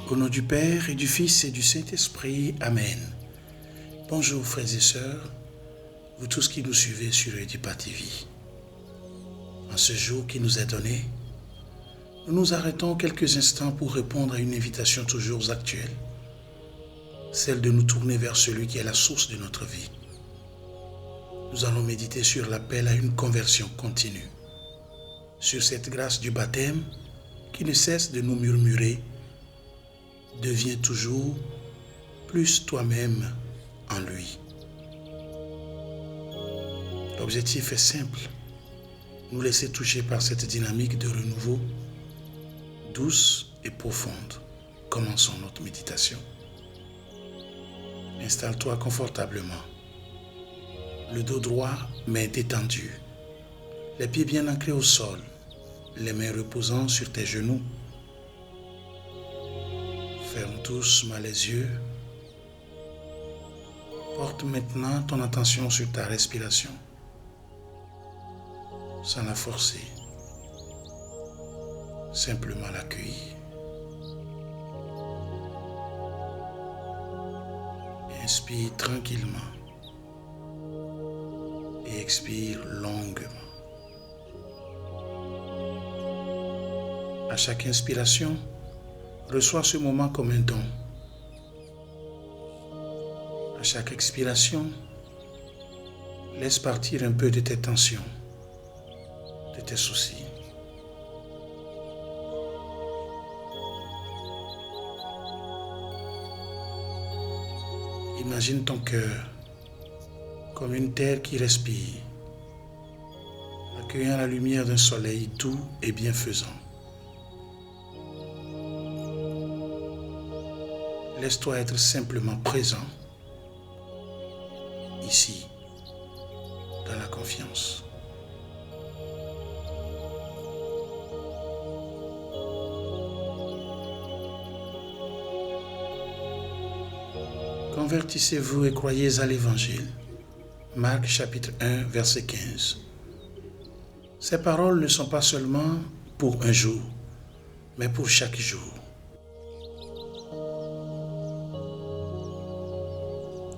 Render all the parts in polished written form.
Au nom du Père et du Fils et du Saint-Esprit. Amen. Bonjour frères et sœurs, vous tous qui nous suivez sur Edipa TV. En ce jour qui nous est donné, nous nous arrêtons quelques instants pour répondre à une invitation toujours actuelle, celle de nous tourner vers celui qui est la source de notre vie. Nous allons méditer sur l'appel à une conversion continue, sur cette grâce du baptême qui ne cesse de nous murmurer: deviens toujours plus toi-même en lui. L'objectif est simple, nous laisser toucher par cette dynamique de renouveau, douce et profonde. Commençons notre méditation. Installe-toi confortablement, le dos droit mais détendu, les pieds bien ancrés au sol, les mains reposant sur tes genoux. Ferme doucement les yeux. Porte maintenant ton attention sur ta respiration, sans la forcer, simplement l'accueillir. Inspire tranquillement et expire longuement. À chaque inspiration, reçois ce moment comme un don. À chaque expiration, laisse partir un peu de tes tensions, de tes soucis. Imagine ton cœur comme une terre qui respire, accueillant la lumière d'un soleil doux et bienfaisant. Laisse-toi être simplement présent, ici, dans la confiance. Convertissez-vous et croyez à l'Évangile. Marc chapitre 1, verset 15. Ces paroles ne sont pas seulement pour un jour, mais pour chaque jour.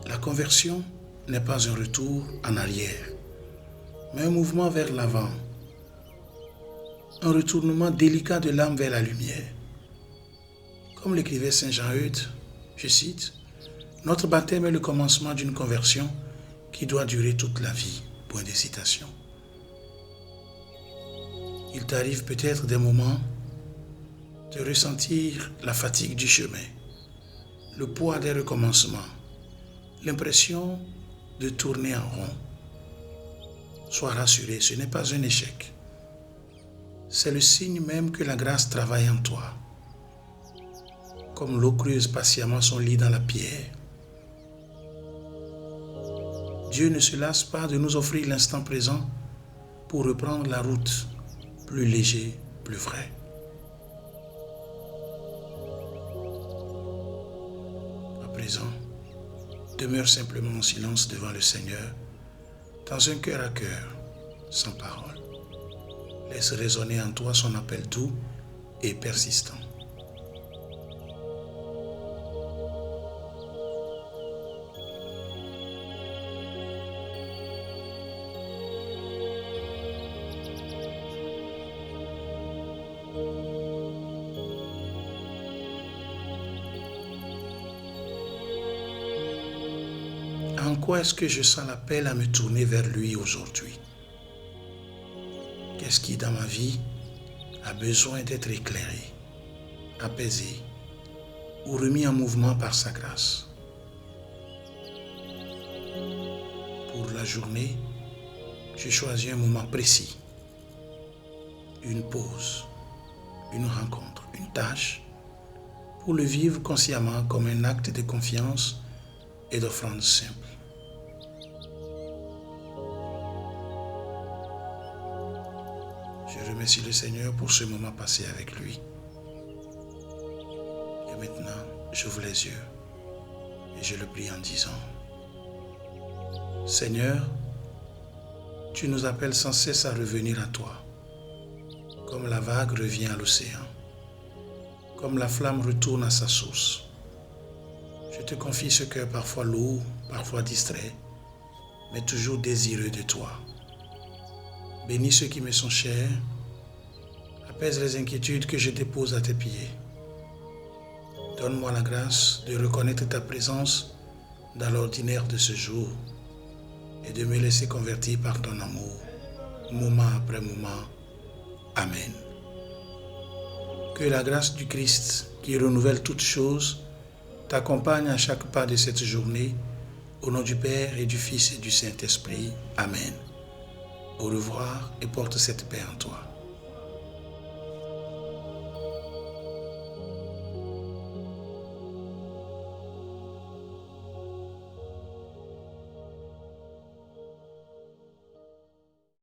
La conversion n'est pas un retour en arrière, mais un mouvement vers l'avant, un retournement délicat de l'âme vers la lumière. Comme l'écrivait Saint Jean-Eudes, je cite, « Notre baptême est le commencement d'une conversion qui doit durer toute la vie. » Point de citation. Il t'arrive peut-être des moments de ressentir la fatigue du chemin, le poids des recommencements, l'impression de tourner en rond. Sois rassuré, ce n'est pas un échec. C'est le signe même que la grâce travaille en toi. Comme l'eau creuse patiemment son lit dans la pierre, Dieu ne se lasse pas de nous offrir l'instant présent pour reprendre la route plus léger, plus vrai. À présent, demeure simplement en silence devant le Seigneur, dans un cœur à cœur, sans parole. Laisse résonner en toi son appel doux et persistant. En quoi est-ce que je sens l'appel à me tourner vers lui aujourd'hui? Qu'est-ce qui, dans ma vie, a besoin d'être éclairé, apaisé ou remis en mouvement par sa grâce? Pour la journée, je choisis un moment précis, une pause, une rencontre, une tâche, pour le vivre consciemment comme un acte de confiance et d'offrande simple. Je remercie le Seigneur pour ce moment passé avec lui. Et maintenant, j'ouvre les yeux et je le prie en disant: Seigneur, tu nous appelles sans cesse à revenir à toi, comme la vague revient à l'océan, comme la flamme retourne à sa source. Je te confie ce cœur parfois lourd, parfois distrait, mais toujours désireux de toi. Bénis ceux qui me sont chers, apaise les inquiétudes que je dépose à tes pieds. Donne-moi la grâce de reconnaître ta présence dans l'ordinaire de ce jour et de me laisser convertir par ton amour, moment après moment. Amen. Que la grâce du Christ, qui renouvelle toutes choses, t'accompagne à chaque pas de cette journée, au nom du Père et du Fils et du Saint-Esprit. Amen. Au revoir et porte cette paix en toi.